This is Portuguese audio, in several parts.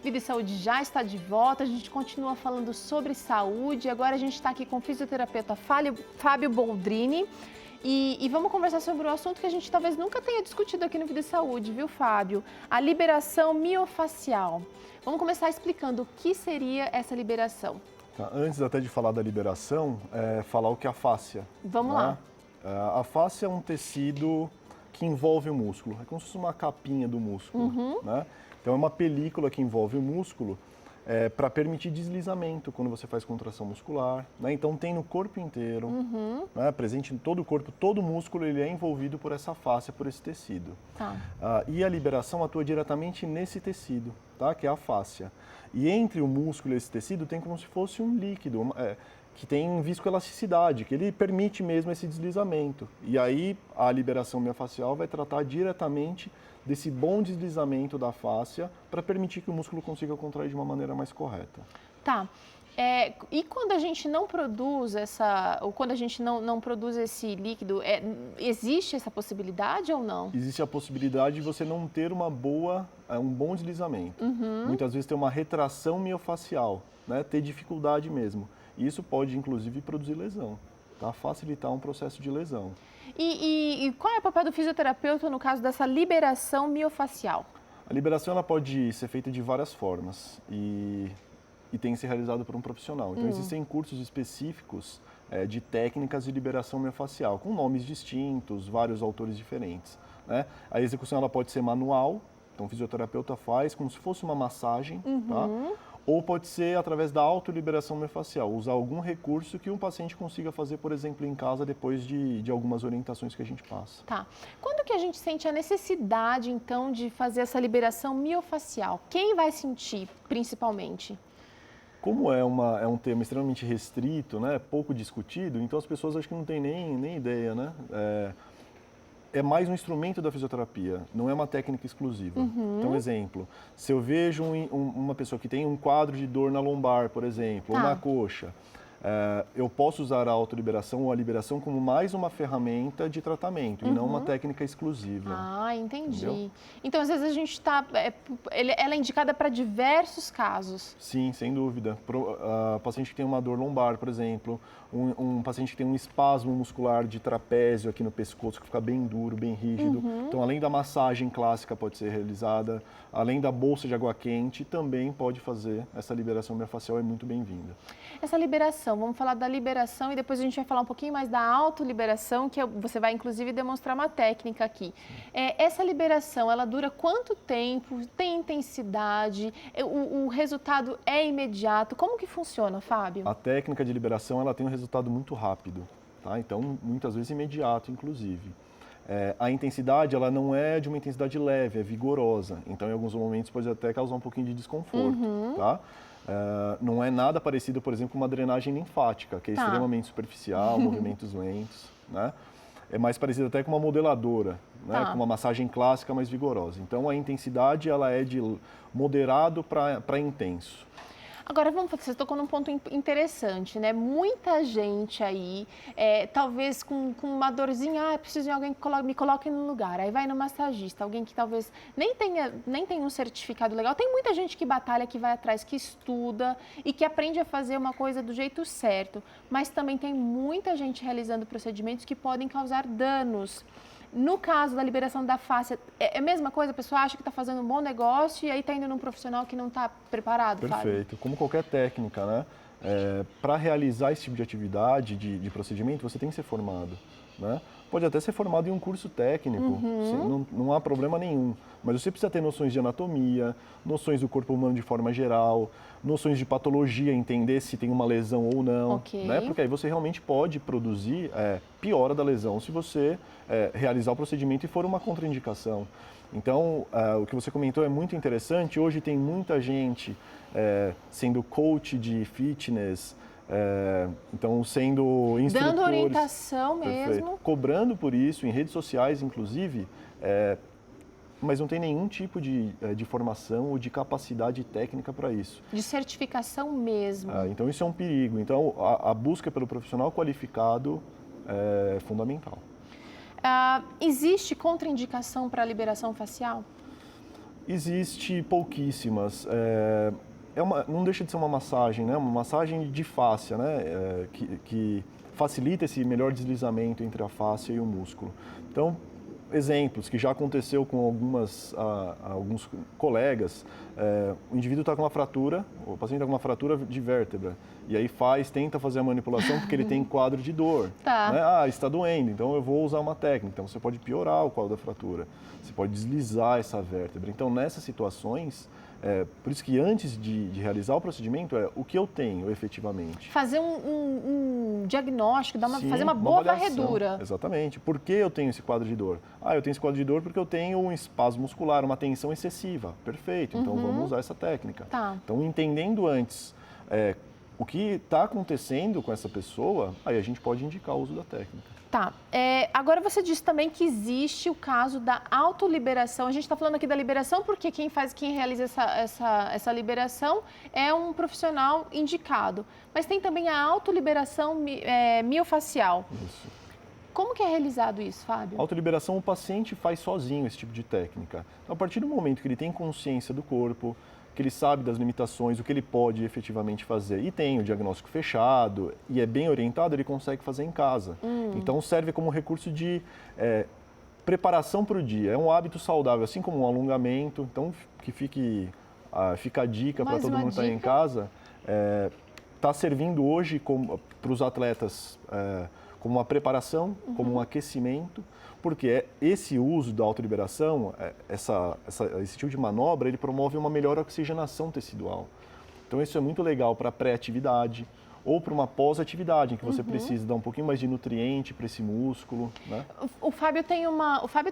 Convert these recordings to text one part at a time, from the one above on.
Vida e Saúde já está de volta, a gente continua falando sobre saúde. Agora a gente está aqui com o fisioterapeuta Fábio Boldrini e vamos conversar sobre um assunto que a gente talvez nunca tenha discutido aqui no Vida e Saúde, viu, Fábio? A liberação miofacial. Vamos começar explicando o que seria essa liberação. Tá, antes até de falar da liberação, falar o que é a fáscia. Vamos né? lá. A fáscia é um tecido que envolve o músculo, é como se fosse uma capinha do músculo. Né? Então é uma película que envolve o músculo para permitir deslizamento quando você faz contração muscular. Né? Então tem no corpo inteiro, né? Presente em todo o corpo, todo o músculo ele é envolvido por essa fáscia, por esse tecido. Tá. E a liberação atua diretamente nesse tecido, tá? Que é a fáscia. E entre o músculo e esse tecido tem como se fosse um líquido, que tem viscoelasticidade, que ele permite mesmo esse deslizamento. E aí a liberação miofascial vai tratar diretamente desse bom deslizamento da fáscia para permitir que o músculo consiga contrair de uma maneira mais correta. Tá. E quando a gente não produz ou quando a gente não produz esse líquido, existe essa possibilidade ou não? Existe a possibilidade de você não ter um bom deslizamento. Muitas vezes ter uma retração miofacial, né? Ter dificuldade mesmo. E isso pode, inclusive, produzir lesão, tá? Facilitar um processo de lesão. E qual é o papel do fisioterapeuta no caso dessa liberação miofacial? A liberação ela pode ser feita de várias formas e tem que ser realizada por um profissional. Então, existem cursos específicos de técnicas de liberação miofascial, com nomes distintos, vários autores diferentes. Né? A execução ela pode ser manual, então o fisioterapeuta faz como se fosse uma massagem, tá? Ou pode ser através da autoliberação miofascial, usar algum recurso que um paciente consiga fazer, por exemplo, em casa, depois de algumas orientações que a gente passa. Tá. Quando que a gente sente a necessidade, então, de fazer essa liberação miofacial? Quem vai sentir, principalmente? Como é um tema extremamente restrito, né, pouco discutido, então as pessoas acho que não têm nem ideia, né? É mais um instrumento da fisioterapia, não é uma técnica exclusiva. Então, exemplo, se eu vejo uma pessoa que tem um quadro de dor na lombar, por exemplo, ou na coxa, eu posso usar a autoliberação ou a liberação como mais uma ferramenta de tratamento e não uma técnica exclusiva. Ah, entendi. Entendeu? Então, às vezes a gente ela é indicada para diversos casos. Sim, sem dúvida. Paciente que tem uma dor lombar, por exemplo, um paciente que tem um espasmo muscular de trapézio aqui no pescoço, que fica bem duro, bem rígido. Então, além da massagem clássica pode ser realizada, além da bolsa de água quente, também pode fazer essa liberação miofascial, é muito bem-vinda. Essa liberação, vamos falar da liberação e depois a gente vai falar um pouquinho mais da autoliberação, que você vai inclusive demonstrar uma técnica aqui. Essa liberação, ela dura quanto tempo? Tem intensidade? O resultado é imediato? Como que funciona, Fábio? A técnica de liberação, ela tem um resultado muito rápido, tá? Então, muitas vezes imediato, inclusive. A intensidade, ela não é de uma intensidade leve, é vigorosa. Então, em alguns momentos, pode até causar um pouquinho de desconforto, tá? Não é nada parecido, por exemplo, com uma drenagem linfática, que é extremamente superficial, movimentos lentos, né? É mais parecido até com uma modeladora, né? Com uma massagem clássica mais vigorosa. Então, a intensidade, ela é de moderado para intenso. Agora, você tocou num ponto interessante, né? Muita gente aí, talvez com uma dorzinha, preciso de alguém que me coloque no lugar. Aí vai no massagista, alguém que talvez nem tenha um certificado legal. Tem muita gente que batalha, que vai atrás, que estuda e que aprende a fazer uma coisa do jeito certo. Mas também tem muita gente realizando procedimentos que podem causar danos. No caso da liberação da fáscia, é a mesma coisa? A pessoa acha que está fazendo um bom negócio e aí está indo num profissional que não está preparado, Perfeito. Como qualquer técnica, né? Para realizar esse tipo de atividade, de procedimento, você tem que ser formado, né? Pode até ser formado em um curso técnico, não há problema nenhum. Mas você precisa ter noções de anatomia, noções do corpo humano de forma geral, noções de patologia, entender se tem uma lesão ou não. Né? Porque aí você realmente pode produzir piora da lesão se você realizar o procedimento e for uma contraindicação. Então, o que você comentou é muito interessante. Hoje tem muita gente sendo coach de fitness, então sendo instrutores, dando orientação mesmo, cobrando por isso em redes sociais, inclusive, mas não tem nenhum tipo de formação ou de capacidade técnica para isso. De certificação mesmo. Então isso é um perigo. Então a busca pelo profissional qualificado é fundamental. Existe contraindicação para a liberação facial? Existe pouquíssimas. Não deixa de ser uma massagem, né? Uma massagem de fáscia, né? Que facilita esse melhor deslizamento entre a fáscia e o músculo. Então, exemplos que já aconteceu com alguns colegas, o indivíduo está com uma fratura, o paciente está com uma fratura de vértebra, e aí tenta fazer a manipulação porque ele tem quadro de dor. Tá. Né? Está doendo, então eu vou usar uma técnica. Então você pode piorar o quadro da fratura, você pode deslizar essa vértebra. Então nessas situações, por isso que antes de realizar o procedimento, o que eu tenho efetivamente. Fazer um diagnóstico, Sim, fazer uma boa avaliação. varredura. Exatamente. Por que eu tenho esse quadro de dor? Eu tenho esse quadro de dor porque eu tenho um espasmo muscular, uma tensão excessiva. Perfeito, então vamos usar essa técnica. Tá. Então, entendendo antes o que está acontecendo com essa pessoa, aí a gente pode indicar o uso da técnica. Tá. Agora você disse também que existe o caso da autoliberação. A gente está falando aqui da liberação porque quem realiza essa liberação é um profissional indicado. Mas tem também a autoliberação miofacial. Isso. Como que é realizado isso, Fábio? A autoliberação, o paciente faz sozinho esse tipo de técnica. Então, a partir do momento que ele tem consciência do corpo, que ele sabe das limitações, o que ele pode efetivamente fazer e tem o diagnóstico fechado e é bem orientado, ele consegue fazer em casa. Então serve como recurso de preparação para o dia. É um hábito saudável, assim como um alongamento. Então fica a dica para todo mundo que está em casa. Está servindo hoje para os atletas como uma preparação, como um aquecimento, porque esse uso da autoliberação, esse tipo de manobra, ele promove uma melhor oxigenação tecidual. Então isso é muito legal para pré-atividade ou para uma pós-atividade, em que você precisa dar um pouquinho mais de nutriente para esse músculo. Né? O Fábio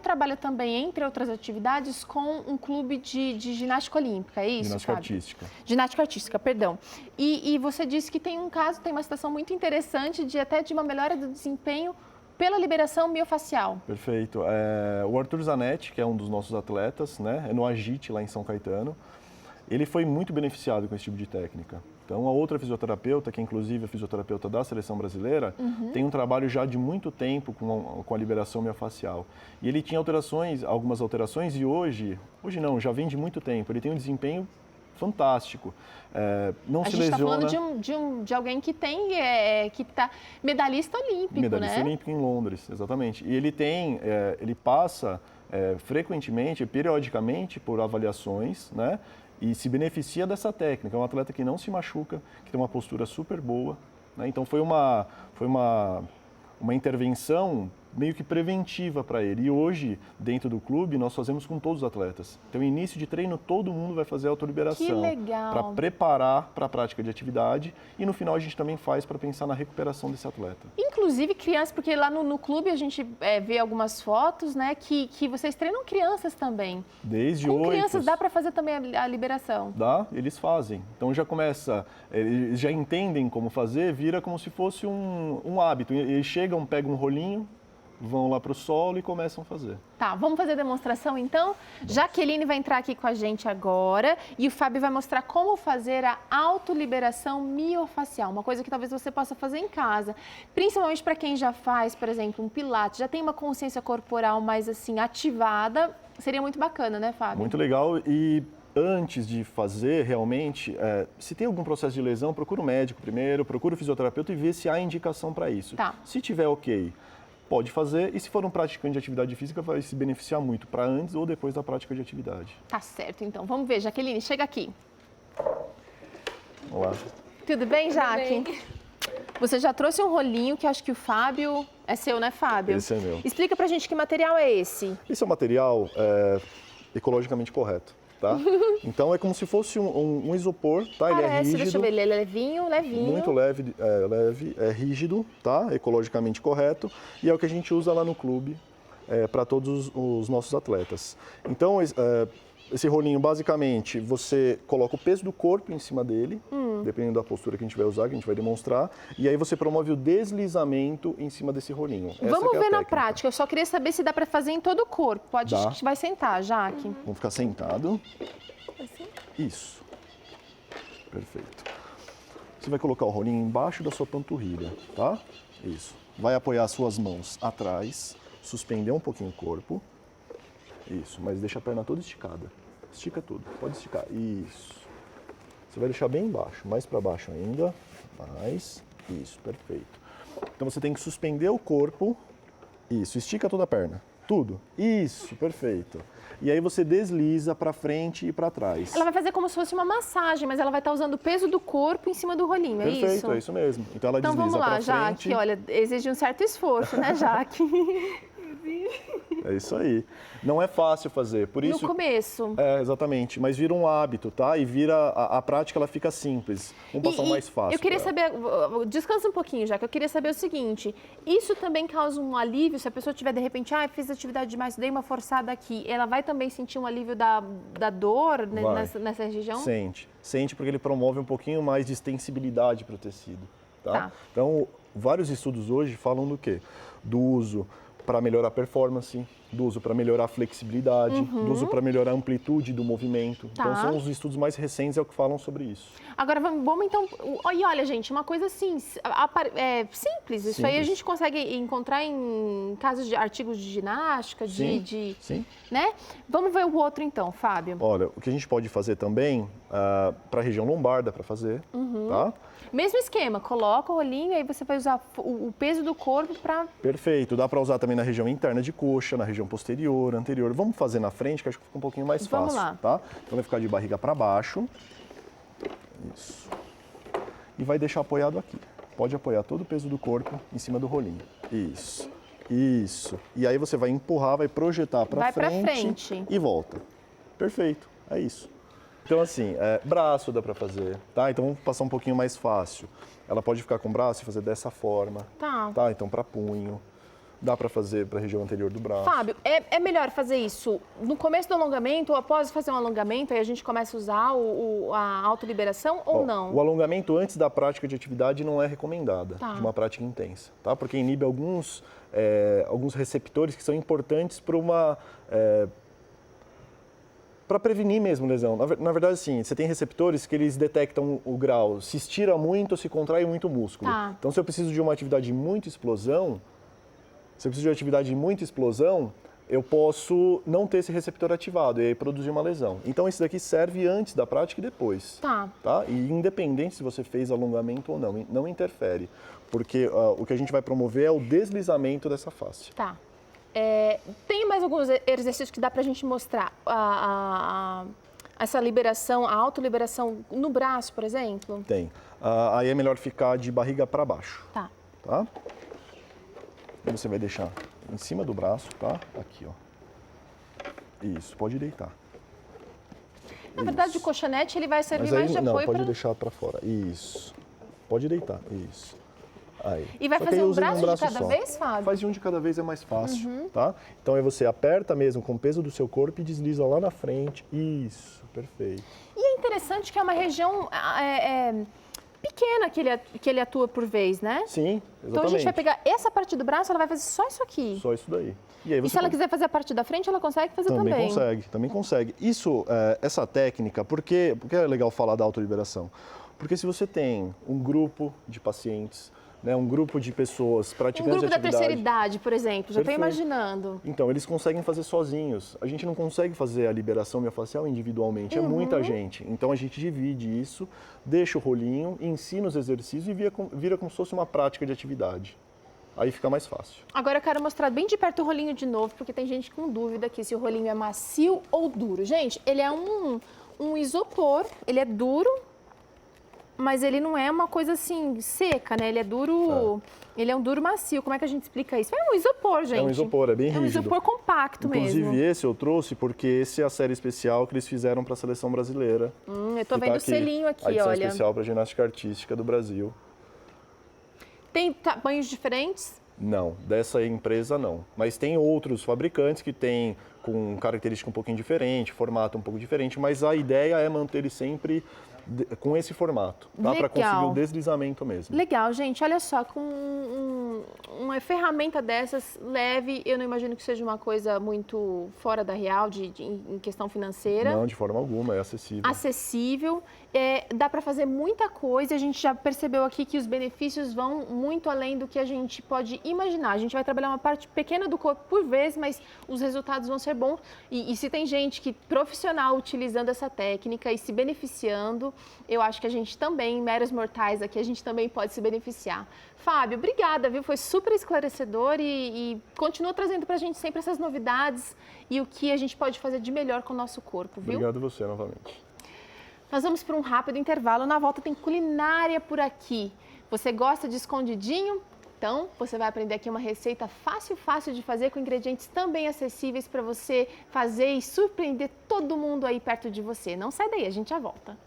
trabalha também, entre outras atividades, com um clube de ginástica olímpica, é isso, Ginástica Fábio? artística. Ginástica artística, perdão. E você disse que tem uma situação muito interessante até de uma melhora do desempenho pela liberação miofacial. Perfeito. O Arthur Zanetti, que é um dos nossos atletas, né, no Agite, lá em São Caetano, ele foi muito beneficiado com esse tipo de técnica. Então, a outra fisioterapeuta, que inclusive é fisioterapeuta da seleção brasileira, tem um trabalho já de muito tempo com a liberação miofacial. E ele tinha algumas alterações, e hoje não, já vem de muito tempo. Ele tem um desempenho fantástico. Não se lesiona. A gente está falando de alguém que está medalhista olímpico, medalhista né? olímpico em Londres, exatamente. E ele passa frequentemente, periodicamente, por avaliações, né? E se beneficia dessa técnica. É um atleta que não se machuca, que tem uma postura super boa, né? Então foi uma intervenção meio que preventiva para ele. E hoje, dentro do clube, nós fazemos com todos os atletas. Então, início de treino, todo mundo vai fazer autoliberação. Que legal! Para preparar para a prática de atividade. E no final, a gente também faz para pensar na recuperação desse atleta. Inclusive crianças, porque lá no clube a gente vê algumas fotos, né, que vocês treinam crianças também. Desde Com crianças dá para fazer também a liberação? Dá, eles fazem. Então já começa, eles já entendem como fazer, vira como se fosse um hábito. Eles chegam, pegam um rolinho, vão lá para o solo e começam a fazer. Tá, vamos fazer a demonstração então? Jaqueline vai entrar aqui com a gente agora e o Fábio vai mostrar como fazer a autoliberação miofacial, uma coisa que talvez você possa fazer em casa, principalmente para quem já faz, por exemplo, um pilates, já tem uma consciência corporal mais assim ativada, seria muito bacana, né, Fábio? Muito legal e antes de fazer realmente, se tem algum processo de lesão, procura o médico primeiro, procura o fisioterapeuta e vê se há indicação para isso. Tá. Se tiver ok, pode fazer, e se for um praticante de atividade física, vai se beneficiar muito para antes ou depois da prática de atividade. Tá certo, então. Vamos ver, Jaqueline, chega aqui. Olá. Tudo bem, Jaque? Tudo bem. Você já trouxe um rolinho que acho que o Fábio... É seu, né, Fábio? Esse é meu. Explica pra gente que material é esse. Esse é um material ecologicamente correto, tá? Então é como se fosse um isopor, tá? Ele é rígido. Deixa eu ver, ele é levinho. Muito leve, é rígido, tá? Ecologicamente correto. E é o que a gente usa lá no clube para todos os nossos atletas. Então, esse rolinho, basicamente, você coloca o peso do corpo em cima dele, dependendo da postura que a gente vai usar, que a gente vai demonstrar, e aí você promove o deslizamento em cima desse rolinho. Vamos ver na prática, eu só queria saber se dá para fazer em todo o corpo. Pode, dá. A gente vai sentar, Jaque. Vamos ficar sentado. Assim? Isso. Perfeito. Você vai colocar o rolinho embaixo da sua panturrilha, tá? Isso. Vai apoiar as suas mãos atrás, suspender um pouquinho o corpo. Isso, mas deixa a perna toda esticada. estica tudo, pode esticar, isso. Você vai deixar bem embaixo, mais para baixo ainda, mais, isso, perfeito. Então você tem que suspender o corpo, isso, estica toda a perna, tudo, isso, perfeito. E aí você desliza para frente e para trás. Ela vai fazer como se fosse uma massagem, mas ela vai estar usando o peso do corpo em cima do rolinho, é isso? Perfeito, é isso mesmo. Então ela desliza vamos lá, para frente. Jaque, olha, exige um certo esforço, né, Jaque? É isso aí. Não é fácil fazer, por isso... No começo. É, exatamente, mas vira um hábito, tá? E vira, a prática ela fica simples. Vamos passar mais fácil. Eu queria saber, descansa um pouquinho, já que eu queria saber o seguinte, isso também causa um alívio, se a pessoa tiver de repente, fiz atividade demais, dei uma forçada aqui, ela vai também sentir um alívio da dor nessa região? Sente porque ele promove um pouquinho mais de extensibilidade para o tecido, tá? Então, vários estudos hoje falam do quê? Do uso para melhorar a performance, do uso para melhorar a flexibilidade, do uso para melhorar a amplitude do movimento. Então, são os estudos mais recentes que falam sobre isso. Agora, vamos então... E olha, gente, uma coisa assim, simples. Isso aí a gente consegue encontrar em casos de artigos de ginástica, Sim. né? Vamos ver o outro então, Fábio. Olha, o que a gente pode fazer também, para a região lombar dá para fazer, tá? Mesmo esquema, coloca o rolinho e aí você vai usar o peso do corpo para... Perfeito, dá para usar também na região interna de coxa, na região posterior, anterior. Vamos fazer na frente, que acho que fica um pouquinho mais fácil. Vamos lá. Tá? Então vai ficar de barriga para baixo. Isso. E vai deixar apoiado aqui. Pode apoiar todo o peso do corpo em cima do rolinho. Isso. Isso. E aí você vai empurrar, vai projetar para frente e volta. Perfeito, é isso. Então, assim, braço dá para fazer, tá? Então, vamos passar um pouquinho mais fácil. Ela pode ficar com o braço e fazer dessa forma. Tá? Então, para punho. Dá para fazer para a região anterior do braço. Fábio, é melhor fazer isso no começo do alongamento ou após fazer um alongamento, aí a gente começa a usar a autoliberação ou não? O alongamento antes da prática de atividade não é recomendada, de uma prática intensa, tá? Porque inibe alguns receptores que são importantes para para prevenir mesmo lesão. Na verdade, sim, você tem receptores que eles detectam o grau, se estira muito ou se contrai muito o músculo. Então, se eu preciso de uma atividade de muita explosão, eu posso não ter esse receptor ativado e aí produzir uma lesão. Então, esse daqui serve antes da prática e depois. Tá? E independente se você fez alongamento ou não, não interfere. Porque o que a gente vai promover é o deslizamento dessa face. Tem mais alguns exercícios que dá pra gente mostrar essa liberação, a autoliberação no braço, por exemplo? Tem. Aí é melhor ficar de barriga para baixo. Tá? Você vai deixar em cima do braço, tá? Aqui, ó. Isso, pode deitar. Na verdade, o colchonete, ele vai servir mais de apoio Não, pode deixar para fora. Isso. Pode deitar, isso. Aí. E vai fazer um braço de cada vez, Fábio? Faz de um de cada vez, é mais fácil, tá? Então, aí você aperta mesmo com o peso do seu corpo e desliza lá na frente. Isso, perfeito. E é interessante que é uma região pequena que ele atua por vez, né? Sim, exatamente. Então, a gente vai pegar essa parte do braço, ela vai fazer só isso aqui. Só isso daí. E aí se ela quiser fazer a parte da frente, ela consegue fazer também? Também consegue. Essa técnica, por que é legal falar da autoliberação? Porque se você tem um grupo de pacientes, né, um grupo de pessoas praticantes de atividade... Um grupo da terceira idade, por exemplo, já estou imaginando. Então, eles conseguem fazer sozinhos. A gente não consegue fazer a liberação miofascial individualmente, é muita gente. Então, a gente divide isso, deixa o rolinho, ensina os exercícios e vira como se fosse uma prática de atividade. Aí fica mais fácil. Agora eu quero mostrar bem de perto o rolinho de novo, porque tem gente com dúvida aqui se o rolinho é macio ou duro. Gente, ele é um isopor, ele é duro, mas ele não é uma coisa assim seca, né? Ele é duro, ele é um duro macio. Como é que a gente explica isso? É um isopor, gente. É um isopor, é bem rígido. É um isopor compacto mesmo. Inclusive esse eu trouxe porque esse é a série especial que eles fizeram para a seleção brasileira. Eu tô vendo o selinho aqui, olha. A edição olha. especial para ginástica artística do Brasil. Tem tamanhos diferentes? Não, dessa empresa não. Mas tem outros fabricantes que têm com característica um pouquinho diferente, formato um pouco diferente, mas a ideia é manter ele sempre com esse formato, tá? Para conseguir o deslizamento mesmo. Legal, gente. Olha só, com uma ferramenta dessas leve, eu não imagino que seja uma coisa muito fora da real em questão financeira. Não, de forma alguma, é acessível. Acessível. Dá para fazer muita coisa. A gente já percebeu aqui que os benefícios vão muito além do que a gente pode imaginar. A gente vai trabalhar uma parte pequena do corpo por vez, mas os resultados vão ser bom. E se tem gente que profissional utilizando essa técnica e se beneficiando, eu acho que a gente também, meros mortais aqui, a gente também pode se beneficiar. Fábio, obrigada, viu? Foi super esclarecedor e continua trazendo pra gente sempre essas novidades e o que a gente pode fazer de melhor com o nosso corpo, viu? Obrigado você novamente. Nós vamos para um rápido intervalo. Na volta tem culinária por aqui. Você gosta de escondidinho? Então, você vai aprender aqui uma receita fácil de fazer, com ingredientes também acessíveis para você fazer e surpreender todo mundo aí perto de você. Não sai daí, a gente já volta.